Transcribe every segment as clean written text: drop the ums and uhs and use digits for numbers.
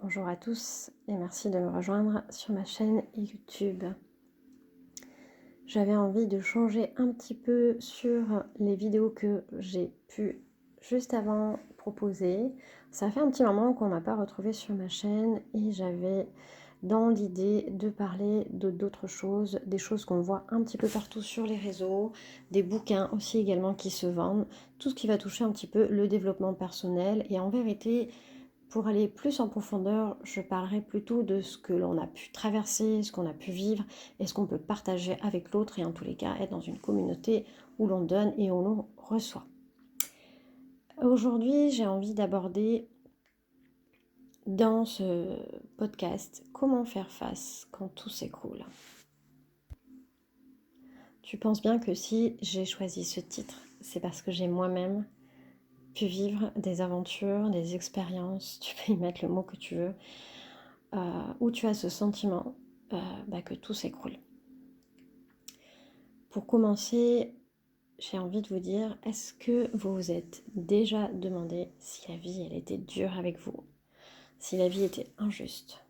Bonjour à tous et merci de me rejoindre sur ma chaîne YouTube. J'avais envie de changer un petit peu sur les vidéos que j'ai pu juste avant proposer. Ça fait un petit moment qu'on m'a pas retrouvé sur ma chaîne et j'avais dans l'idée de parler d'autres choses, des choses qu'on voit un petit peu partout sur les réseaux, des bouquins aussi également qui se vendent, tout ce qui va toucher un petit peu le développement personnel. Et en vérité, pour aller plus en profondeur, je parlerai plutôt de ce que l'on a pu traverser, ce qu'on a pu vivre et ce qu'on peut partager avec l'autre et en tous les cas être dans une communauté où l'on donne et où l'on reçoit. Aujourd'hui, j'ai envie d'aborder dans ce podcast comment faire face quand tout s'écroule. Tu penses bien que si j'ai choisi ce titre, c'est parce que j'ai moi-même pu vivre des aventures, des expériences, tu peux y mettre le mot que tu veux, où tu as ce sentiment que tout s'écroule. Pour commencer, j'ai envie de vous dire, est-ce que vous vous êtes déjà demandé si la vie elle était dure avec vous, si la vie était injuste?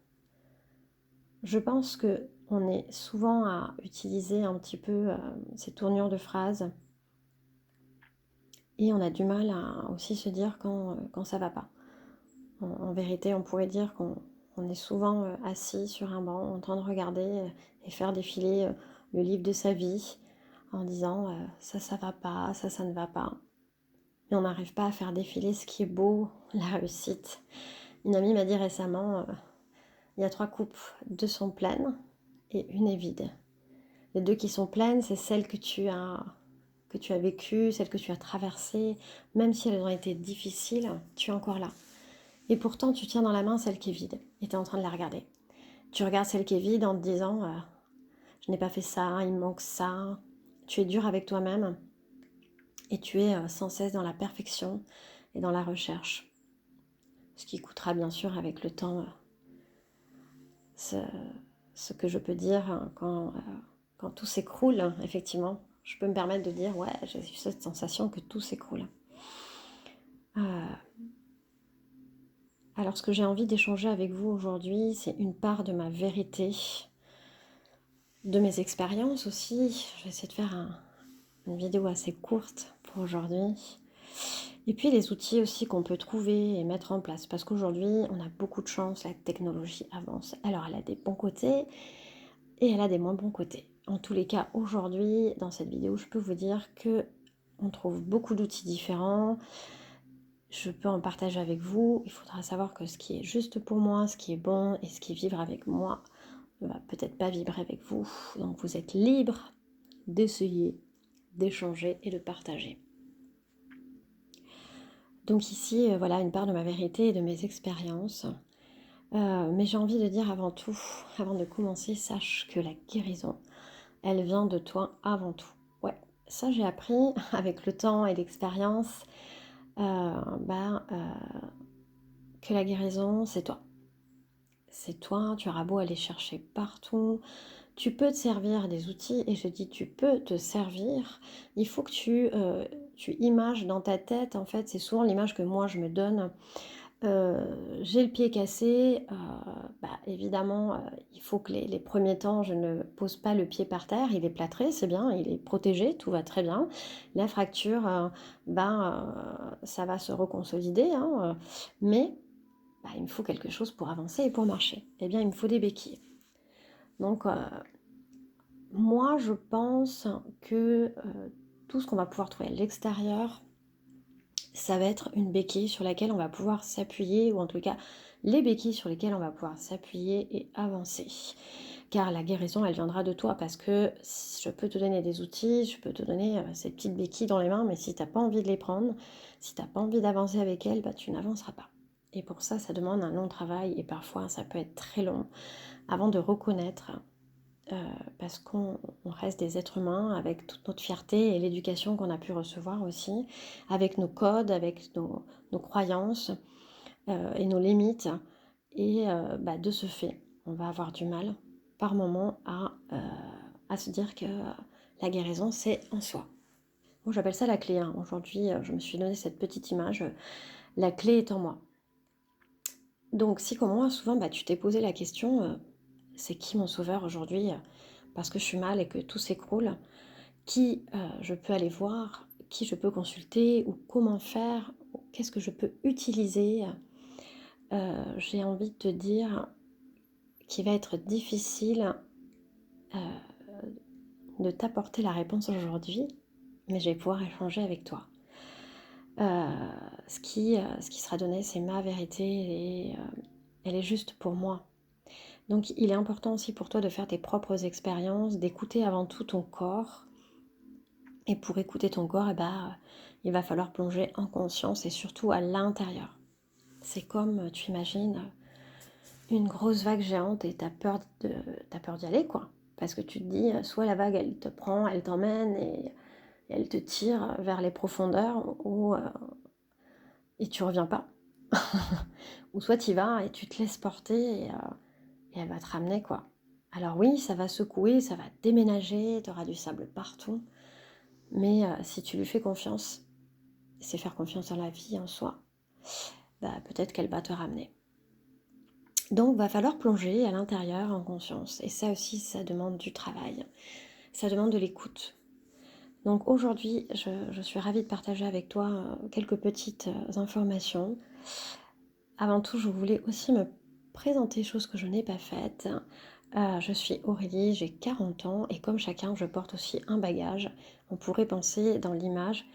Je pense que on est souvent à utiliser un petit peu ces tournures de phrases et on a du mal à aussi se dire quand ça va pas. En vérité, on pourrait dire qu'on est souvent assis sur un banc en train de regarder et faire défiler le livre de sa vie en disant ça va pas, ça ne va pas. Mais on n'arrive pas à faire défiler ce qui est beau, la réussite. Une amie m'a dit récemment, il y a 3 coupes, 2 sont pleines et une est vide. Les 2 qui sont pleines, c'est celles que tu as vécues, celles que tu as traversées, même si elles ont été difficiles, tu es encore là. Et pourtant, tu tiens dans la main celle qui est vide et tu es en train de la regarder. Tu regardes celle qui est vide en te disant je n'ai pas fait ça, il me manque ça. Tu es dur avec toi-même et tu es sans cesse dans la perfection et dans la recherche. Ce qui coûtera bien sûr avec le temps ce que je peux dire quand tout s'écroule, effectivement. Je peux me permettre de dire ouais, j'ai eu cette sensation que tout s'écroule. Alors ce que j'ai envie d'échanger avec vous aujourd'hui, c'est une part de ma vérité, de mes expériences aussi. Je vais essayer de faire une vidéo assez courte pour aujourd'hui. Et puis les outils aussi qu'on peut trouver et mettre en place. Parce qu'aujourd'hui, on a beaucoup de chance, la technologie avance. Alors elle a des bons côtés et elle a des moins bons côtés. En tous les cas, aujourd'hui, dans cette vidéo, je peux vous dire que on trouve beaucoup d'outils différents. Je peux en partager avec vous. Il faudra savoir que ce qui est juste pour moi, ce qui est bon et ce qui vibre avec moi ne va peut-être pas vibrer avec vous. Donc vous êtes libre d'essayer, d'échanger et de partager. Donc ici, voilà une part de ma vérité et de mes expériences. Mais j'ai envie de dire avant tout, avant de commencer, sache que la guérison, elle vient de toi avant tout. Ouais, ça j'ai appris avec le temps et l'expérience que la guérison, c'est toi. C'est toi, tu auras beau aller chercher partout, tu peux te servir des outils, et je dis tu peux te servir, il faut que tu images dans ta tête, en fait, c'est souvent l'image que moi je me donne. J'ai le pied cassé, évidemment, il faut que les premiers temps, je ne pose pas le pied par terre, il est plâtré, c'est bien, il est protégé, tout va très bien. La fracture, ça va se reconsolider, hein, mais il me faut quelque chose pour avancer et pour marcher. Eh bien, il me faut des béquilles. Donc, moi, je pense que tout ce qu'on va pouvoir trouver à l'extérieur, ça va être une béquille sur laquelle on va pouvoir s'appuyer, ou en tout cas, les béquilles sur lesquelles on va pouvoir s'appuyer et avancer. Car la guérison, elle viendra de toi, parce que je peux te donner des outils, je peux te donner ces petites béquilles dans les mains, mais si tu n'as pas envie de les prendre, si tu n'as pas envie d'avancer avec elles, tu n'avanceras pas. Et pour ça, ça demande un long travail, et parfois, ça peut être très long, avant de reconnaître parce qu'on reste des êtres humains avec toute notre fierté et l'éducation qu'on a pu recevoir aussi, avec nos codes, avec nos croyances et nos limites. Et de ce fait, on va avoir du mal par moment à se dire que la guérison, c'est en soi. Moi, j'appelle ça la clé. Aujourd'hui, je me suis donné cette petite image. La clé est en moi. Donc si comme moi, souvent, tu t'es posé la question, «C'est qui mon sauveur aujourd'hui, parce que je suis mal et que tout s'écroule?» Qui, je peux aller voir, qui je peux consulter ou comment faire, ou qu'est-ce que je peux utiliser? J'ai envie de te dire qu'il va être difficile, heu, de t'apporter la réponse aujourd'hui, mais je vais pouvoir échanger avec toi. Ce qui sera donné, c'est ma vérité et elle est juste pour moi. Donc il est important aussi pour toi de faire tes propres expériences, d'écouter avant tout ton corps. Et pour écouter ton corps, il va falloir plonger en conscience et surtout à l'intérieur. C'est comme, tu imagines, une grosse vague géante et t'as peur d'y aller, quoi. Parce que tu te dis, soit la vague, elle te prend, elle t'emmène et elle te tire vers les profondeurs, et tu reviens pas. Ou soit tu y vas et tu te laisses porter et elle va te ramener, quoi. Alors oui, ça va secouer, ça va déménager, tu auras du sable partout. Mais si tu lui fais confiance, c'est faire confiance en la vie, en soi, peut-être qu'elle va te ramener. Donc, va falloir plonger à l'intérieur en conscience. Et ça aussi, ça demande du travail. Ça demande de l'écoute. Donc aujourd'hui, je suis ravie de partager avec toi quelques petites informations. Avant tout, je voulais aussi me présenter, chose que je n'ai pas faite. Je suis Aurélie, j'ai 40 ans et comme chacun, je porte aussi un bagage. On pourrait penser dans l'image.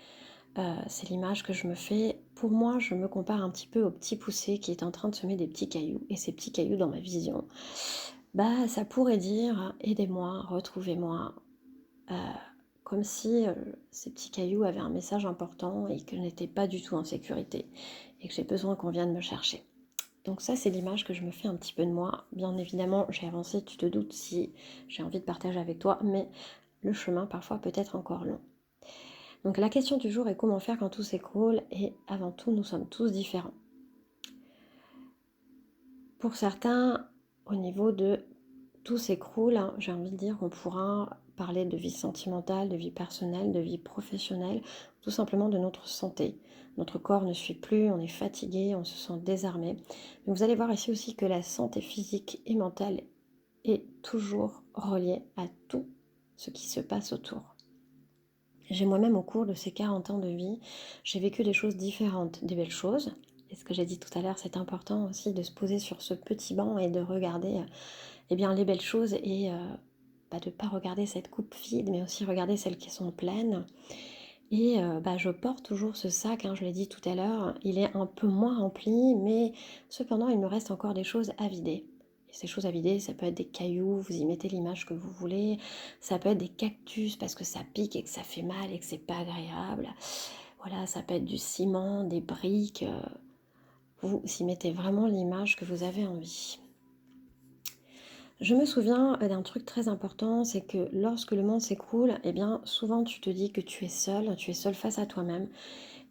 C'est l'image que je me fais. Pour moi, je me compare un petit peu au petit poussé qui est en train de semer des petits cailloux. Et ces petits cailloux, dans ma vision, ça pourrait dire: «Aidez-moi, retrouvez-moi». Heu, Comme si, ces petits cailloux avaient un message important et que je n'étais pas du tout en sécurité et que j'ai besoin qu'on vienne me chercher. Donc ça, c'est l'image que je me fais un petit peu de moi. Bien évidemment, j'ai avancé, tu te doutes, si j'ai envie de partager avec toi, mais le chemin parfois peut être encore long. Donc la question du jour est: comment faire quand tout s'écroule? Et avant tout, nous sommes tous différents. Pour certains, au niveau de tout s'écroule, hein, j'ai envie de dire qu'on pourra parler de vie sentimentale, de vie personnelle, de vie professionnelle, tout simplement de notre santé. Notre corps ne suit plus, on est fatigué, on se sent désarmé. Mais vous allez voir ici aussi que la santé physique et mentale est toujours reliée à tout ce qui se passe autour. J'ai moi-même, au cours de ces 40 ans de vie, j'ai vécu des choses différentes, des belles choses. Et ce que j'ai dit tout à l'heure, c'est important aussi de se poser sur ce petit banc et de regarder les belles choses et de ne pas regarder cette coupe vide, mais aussi regarder celles qui sont pleines. Et je porte toujours ce sac, hein, je l'ai dit tout à l'heure, il est un peu moins rempli, mais cependant, il me reste encore des choses à vider. Et ces choses à vider, ça peut être des cailloux, vous y mettez l'image que vous voulez, ça peut être des cactus parce que ça pique et que ça fait mal et que c'est pas agréable. Voilà, ça peut être du ciment, des briques, vous y mettez vraiment l'image que vous avez envie. Je me souviens d'un truc très important, c'est que lorsque le monde s'écroule, souvent tu te dis que tu es seul face à toi-même.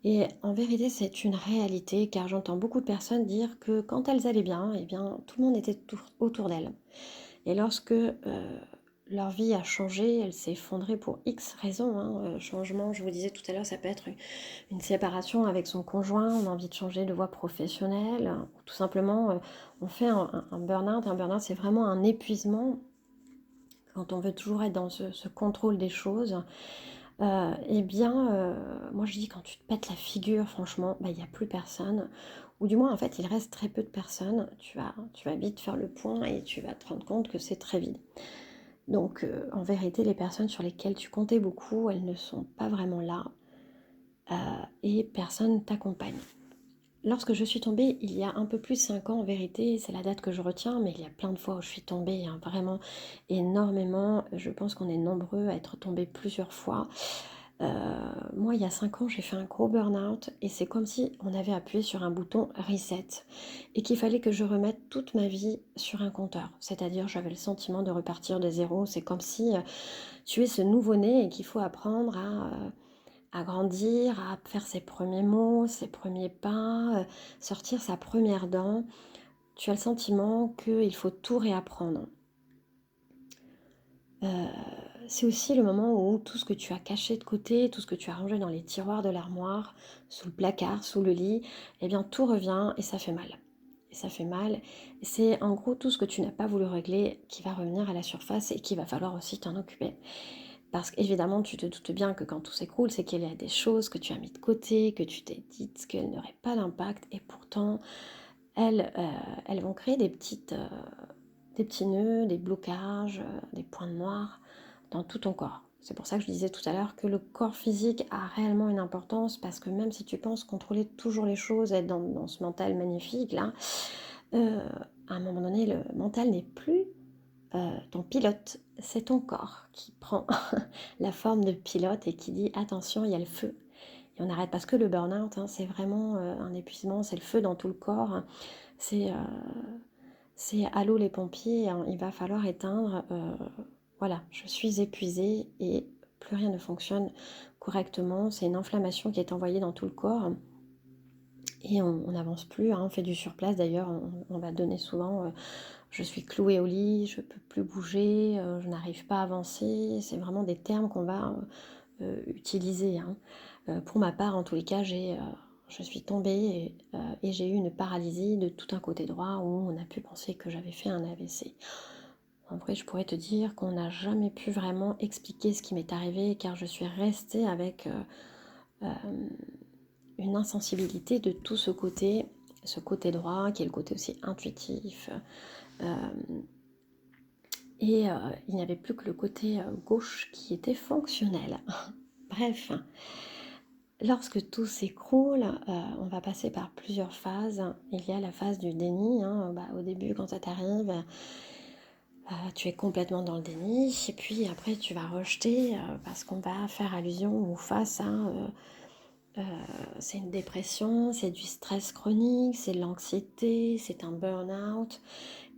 Et en vérité, c'est une réalité, car j'entends beaucoup de personnes dire que quand elles allaient bien, tout le monde était autour d'elles. Et lorsque leur vie a changé, elle s'est effondrée pour X raisons, hein. Changement, je vous disais tout à l'heure, ça peut être une séparation avec son conjoint, on a envie de changer de voie professionnelle, ou tout simplement, on fait un burn-out. Un burn-out, c'est vraiment un épuisement quand on veut toujours être dans ce contrôle des choses. Moi je dis quand tu te pètes la figure, franchement, il n'y a plus personne. Ou du moins, en fait, il reste très peu de personnes. Tu vas vite faire le point et tu vas te rendre compte que c'est très vide. Donc, en vérité, les personnes sur lesquelles tu comptais beaucoup, elles ne sont pas vraiment là. Et personne t'accompagne. Lorsque je suis tombée, il y a un peu plus de 5 ans, en vérité, c'est la date que je retiens, mais il y a plein de fois où je suis tombée, hein, vraiment énormément. Je pense qu'on est nombreux à être tombés plusieurs fois. Moi, il y a 5 ans, j'ai fait un gros burn-out et c'est comme si on avait appuyé sur un bouton reset et qu'il fallait que je remette toute ma vie sur un compteur. C'est-à-dire, j'avais le sentiment de repartir de zéro. C'est comme si tu es ce nouveau-né et qu'il faut apprendre à grandir, à faire ses premiers mots, ses premiers pas, sortir sa première dent. Tu as le sentiment qu'il faut tout réapprendre. C'est aussi le moment où tout ce que tu as caché de côté, tout ce que tu as rangé dans les tiroirs de l'armoire, sous le placard, sous le lit, tout revient et ça fait mal. et ça fait mal. C'est en gros tout ce que tu n'as pas voulu régler qui va revenir à la surface et qu'il va falloir aussi t'en occuper. Parce qu'évidemment, tu te doutes bien que quand tout s'écroule, c'est qu'il y a des choses que tu as mis de côté, que tu t'es dites qu'elles n'auraient pas d'impact, et pourtant, elles vont créer des petits nœuds, des blocages, des points noirs dans tout ton corps. C'est pour ça que je disais tout à l'heure que le corps physique a réellement une importance, parce que même si tu penses contrôler toujours les choses, être dans ce mental magnifique là, à un moment donné, le mental n'est plus ton pilote, c'est ton corps qui prend la forme de pilote et qui dit attention, il y a le feu. Et on arrête, parce que le burn-out, hein, c'est vraiment un épuisement, c'est le feu dans tout le corps. C'est allô les pompiers, hein, il va falloir éteindre. Voilà, je suis épuisée et plus rien ne fonctionne correctement. C'est une inflammation qui est envoyée dans tout le corps et on n'avance plus, hein, on fait du surplace. D'ailleurs, on va donner souvent je suis clouée au lit, je ne peux plus bouger, je n'arrive pas à avancer. C'est vraiment des termes qu'on va utiliser, hein. Pour ma part, en tous les cas, je suis tombée et j'ai eu une paralysie de tout un côté droit où on a pu penser que j'avais fait un AVC. En vrai, je pourrais te dire qu'on n'a jamais pu vraiment expliquer ce qui m'est arrivé, car je suis restée avec une insensibilité de tout ce côté droit, qui est le côté aussi intuitif. Et il n'y avait plus que le côté gauche qui était fonctionnel. Bref, lorsque tout s'écroule, on va passer par plusieurs phases. Il y a la phase du déni, hein. Au début, quand ça t'arrive, tu es complètement dans le déni. Et puis après, tu vas rejeter parce qu'on va faire allusion ou face à... c'est une dépression, c'est du stress chronique, c'est de l'anxiété, c'est un burn-out.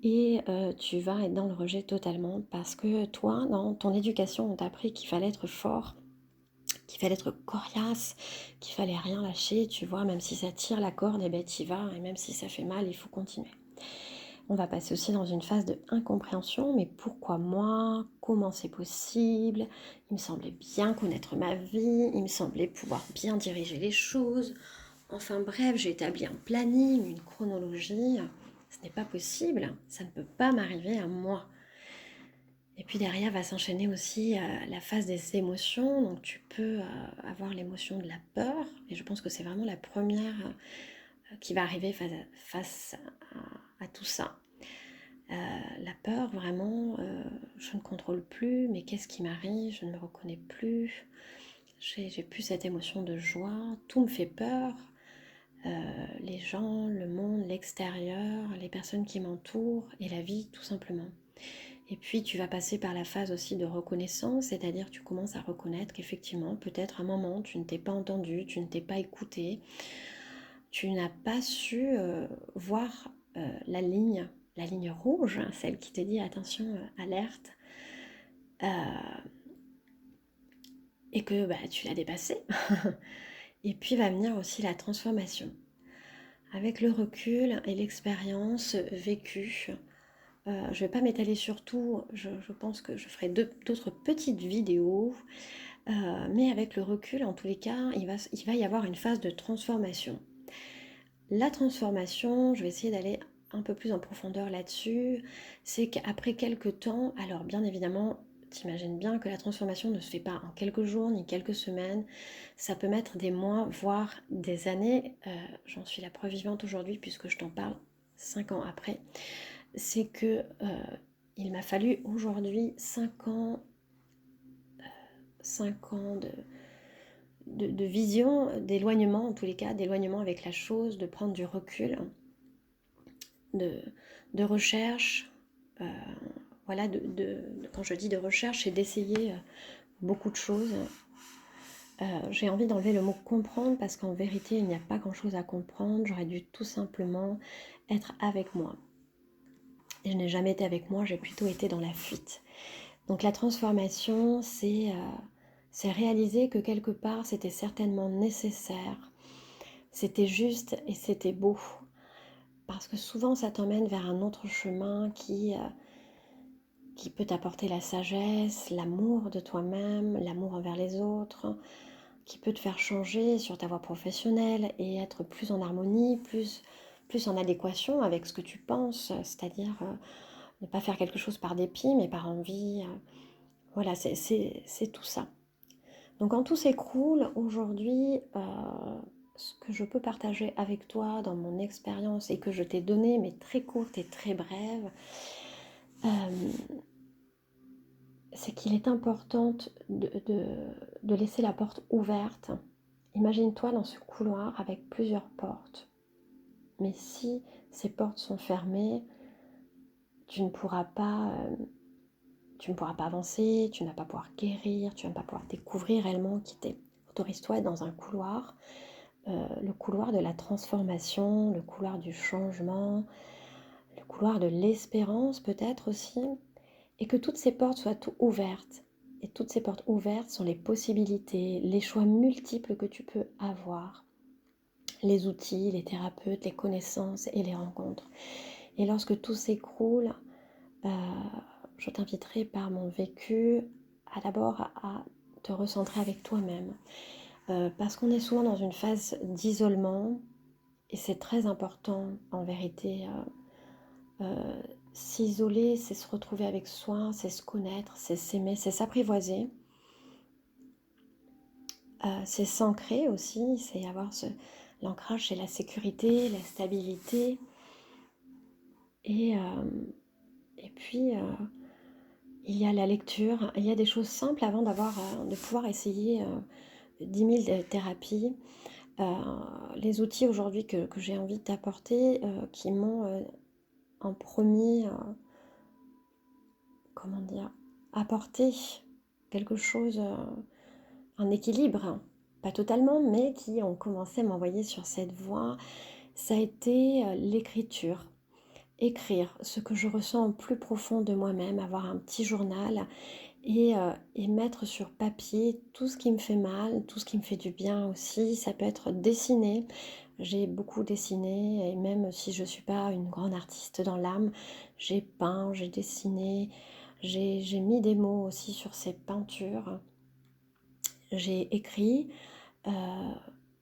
Et tu vas être dans le rejet totalement, parce que toi, dans ton éducation, on t'a appris qu'il fallait être fort, qu'il fallait être coriace, qu'il fallait rien lâcher, tu vois, même si ça tire la corde, et ben t'y vas, et même si ça fait mal, il faut continuer. On va passer aussi dans une phase de incompréhension, mais pourquoi moi? Comment c'est possible? Il me semblait bien connaître ma vie, il me semblait pouvoir bien diriger les choses. Enfin bref, j'ai établi un planning, une chronologie. Ce n'est pas possible, ça ne peut pas m'arriver à moi. Et puis derrière va s'enchaîner aussi la phase des émotions. Donc tu peux avoir l'émotion de la peur, et je pense que c'est vraiment la première qui va arriver face à tout ça. La peur, vraiment, je ne contrôle plus, mais qu'est-ce qui m'arrive? Je ne me reconnais plus. J'ai plus cette émotion de joie, tout me fait peur. Les gens, le monde, l'extérieur, les personnes qui m'entourent et la vie tout simplement. Et puis tu vas passer par la phase aussi de reconnaissance, c'est-à-dire tu commences à reconnaître qu'effectivement peut-être à un moment tu ne t'es pas entendu, tu ne t'es pas écouté, tu n'as pas su voir la ligne rouge, hein, celle qui te dit attention, alerte, et que tu l'as dépassée. Et puis va venir aussi la transformation. Avec le recul et l'expérience vécue, je ne vais pas m'étaler sur tout, je pense que je ferai d'autres petites vidéos, mais avec le recul, en tous les cas, il va y avoir une phase de transformation. La transformation, je vais essayer d'aller un peu plus en profondeur là-dessus, c'est qu'après quelques temps, alors bien évidemment, t'imagines bien que la transformation ne se fait pas en quelques jours ni quelques semaines, ça peut mettre des mois, voire des années. J'en suis la preuve vivante aujourd'hui puisque je t'en parle 5 ans après. C'est que il m'a fallu aujourd'hui 5 ans, 5 ans de vision, d'éloignement en tous les cas, d'éloignement avec la chose, de prendre du recul, de recherche. Voilà, quand je dis de recherche, c'est d'essayer beaucoup de choses. J'ai envie d'enlever le mot comprendre, parce qu'en vérité, il n'y a pas grand-chose à comprendre. J'aurais dû tout simplement être avec moi. Et je n'ai jamais été avec moi, j'ai plutôt été dans la fuite. Donc la transformation, c'est réaliser que quelque part, c'était certainement nécessaire. C'était juste et c'était beau. Parce que souvent, ça t'emmène vers un autre chemin qui peut t'apporter la sagesse, l'amour de toi-même, l'amour envers les autres, qui peut te faire changer sur ta voie professionnelle et être plus en harmonie, plus plus en adéquation avec ce que tu penses, c'est-à-dire ne pas faire quelque chose par dépit, mais par envie. Voilà, c'est tout ça. Donc quand tout s'écroule, aujourd'hui, ce que je peux partager avec toi dans mon expérience et que je t'ai donné, mais très courte et très brève, c'est qu'il est important de laisser la porte ouverte. Imagine-toi dans ce couloir avec plusieurs portes. Mais si ces portes sont fermées, tu ne pourras pas, avancer, tu ne vas pas pouvoir guérir, tu ne vas pas pouvoir découvrir réellement qui t'es. Autorise-toi à être dans un couloir, le couloir de la transformation, le couloir du changement, le couloir de l'espérance peut-être aussi, et que toutes ces portes soient ouvertes. Et toutes ces portes ouvertes sont les possibilités, les choix multiples que tu peux avoir, les outils, les thérapeutes, les connaissances et les rencontres. Et lorsque tout s'écroule, je t'inviterai par mon vécu à d'abord à te recentrer avec toi-même. Parce qu'on est souvent dans une phase d'isolement et c'est très important en vérité. S'isoler, c'est se retrouver avec soi, c'est se connaître, c'est s'aimer, c'est s'apprivoiser. C'est s'ancrer aussi, c'est avoir l'ancrage, c'est la sécurité, la stabilité. Et puis, il y a la lecture, il y a des choses simples avant de pouvoir essayer 10 000 thérapies. Les outils aujourd'hui que j'ai envie de t'apporter, qui m'ont en premier, comment dire, apporté quelque chose, un équilibre, pas totalement, mais qui ont commencé à m'envoyer sur cette voie, ça a été l'écriture. Écrire ce que je ressens au plus profond de moi-même, avoir un petit journal et mettre sur papier tout ce qui me fait mal, tout ce qui me fait du bien aussi. Ça peut être dessiner. J'ai beaucoup dessiné et même si je ne suis pas une grande artiste dans l'âme, j'ai peint, j'ai dessiné, j'ai mis des mots aussi sur ces peintures. J'ai écrit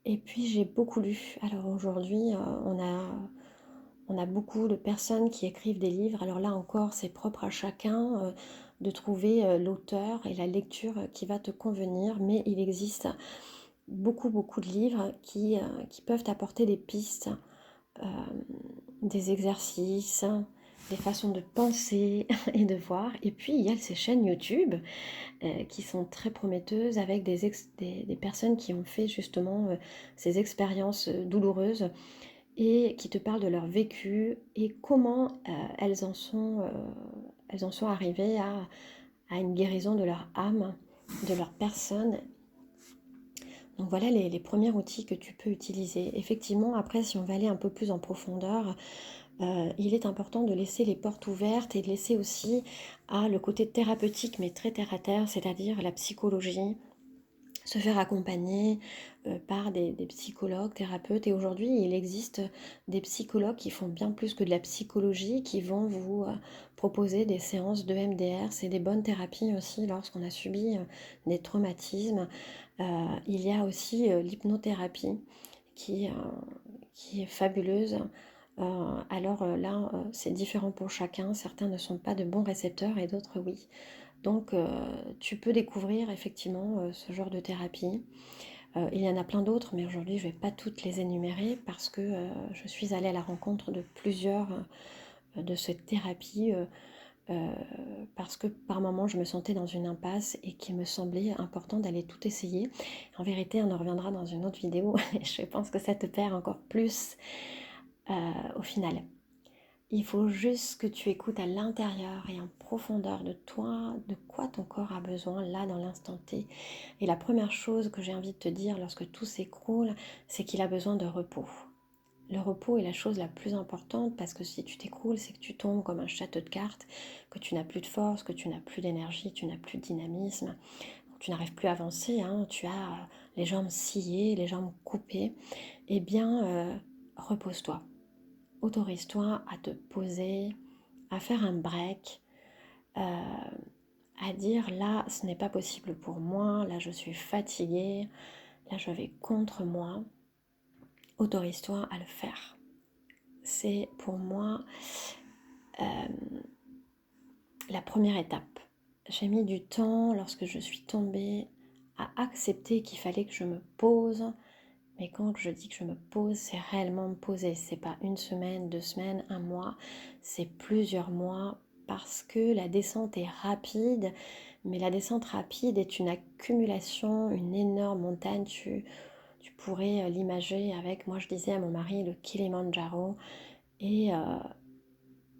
et puis j'ai beaucoup lu. Alors aujourd'hui, on a beaucoup de personnes qui écrivent des livres. Alors là encore, c'est propre à chacun de trouver l'auteur et la lecture qui va te convenir. Mais il existe beaucoup, beaucoup de livres qui peuvent apporter des pistes, euh, des exercices, des façons de penser et de voir. Et puis, il y a ces chaînes YouTube qui sont très prometteuses avec des personnes qui ont fait justement ces expériences douloureuses et qui te parlent de leur vécu et comment elles en sont arrivées à une guérison de leur âme, de leur personne. Donc voilà les premiers outils que tu peux utiliser. Effectivement, après, si on va aller un peu plus en profondeur, il est important de laisser les portes ouvertes et de laisser aussi le côté thérapeutique, mais très terre à terre, c'est-à-dire la psychologie, se faire accompagner par des psychologues, thérapeutes. Et aujourd'hui, il existe des psychologues qui font bien plus que de la psychologie, qui vont vous proposer des séances de MDR. C'est des bonnes thérapies aussi lorsqu'on a subi des traumatismes. Il y a aussi l'hypnothérapie qui est fabuleuse. Alors là, c'est différent pour chacun. Certains ne sont pas de bons récepteurs et d'autres oui. Donc tu peux découvrir effectivement ce genre de thérapie. Il y en a plein d'autres, mais aujourd'hui je ne vais pas toutes les énumérer parce que je suis allée à la rencontre de plusieurs de cette thérapie parce que par moments je me sentais dans une impasse et qu'il me semblait important d'aller tout essayer. En vérité, on en reviendra dans une autre vidéo et je pense que ça te perd encore plus au final. Il faut juste que tu écoutes à l'intérieur et en profondeur de toi, de quoi ton corps a besoin là dans l'instant T. Et la première chose que j'ai envie de te dire lorsque tout s'écroule, c'est qu'il a besoin de repos. Le repos est la chose la plus importante parce que si tu t'écroules, c'est que tu tombes comme un château de cartes, que tu n'as plus de force, que tu n'as plus d'énergie, tu n'as plus de dynamisme, tu n'arrives plus à avancer, hein, tu as les jambes sciées, les jambes coupées. Eh bien, repose-toi. Autorise-toi à te poser, à faire un break, à dire là, ce n'est pas possible pour moi, là je suis fatiguée, là je vais contre moi. Autorise-toi à le faire. c'est pour moi la première étape. J'ai mis du temps lorsque je suis tombée à accepter qu'il fallait que je me pose. Mais quand je dis que je me pose, c'est réellement me poser. C'est pas une semaine, 2 semaines, un mois, c'est plusieurs mois parce que la descente est rapide. Mais la descente rapide est une accumulation, une énorme montagne. Tu pourrais l'imager avec, moi je disais à mon mari, le Kilimandjaro. Et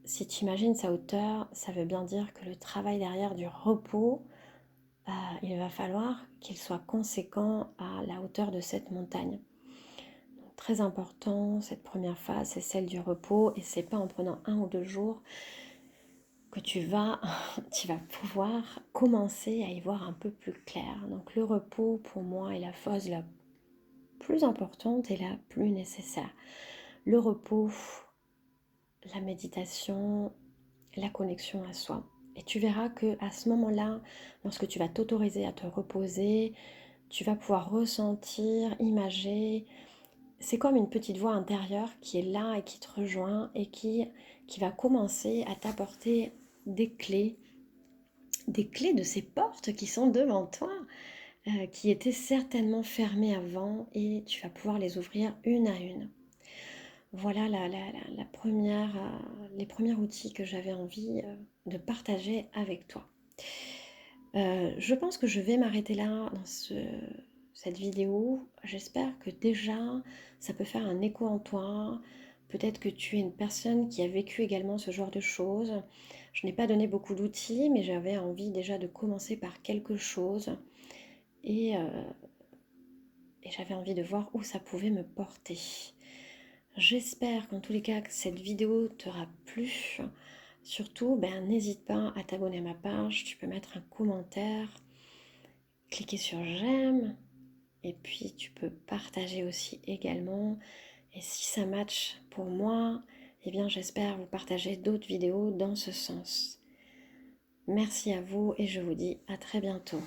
si tu imagines sa hauteur, ça veut bien dire que le travail derrière du repos, il va falloir qu'il soit conséquent à la hauteur de cette montagne. Donc, très important, cette première phase, c'est celle du repos, et c'est pas en prenant 1 ou 2 jours que tu vas pouvoir commencer à y voir un peu plus clair. Donc le repos, pour moi, est la phase la plus importante et la plus nécessaire. Le repos, la méditation, la connexion à soi. Et tu verras que à ce moment-là, lorsque tu vas t'autoriser à te reposer, tu vas pouvoir ressentir, imager. C'est comme une petite voix intérieure qui est là et qui te rejoint et qui va commencer à t'apporter des clés de ces portes qui sont devant toi, qui étaient certainement fermées avant, et tu vas pouvoir les ouvrir une à une. Voilà la première, les premiers outils que j'avais envie de partager avec toi. Je pense que je vais m'arrêter là dans cette vidéo. J'espère que déjà ça peut faire un écho en toi. Peut-être que tu es une personne qui a vécu également ce genre de choses. Je n'ai pas donné beaucoup d'outils, mais j'avais envie déjà de commencer par quelque chose. Et, euh, et j'avais envie de voir où ça pouvait me porter. J'espère qu'en tous les cas que cette vidéo t'aura plu. Surtout, n'hésite pas à t'abonner à ma page. Tu peux mettre un commentaire, cliquer sur j'aime, et puis tu peux partager aussi également. Et si ça match pour moi, eh bien j'espère vous partager d'autres vidéos dans ce sens. Merci à vous et je vous dis à très bientôt.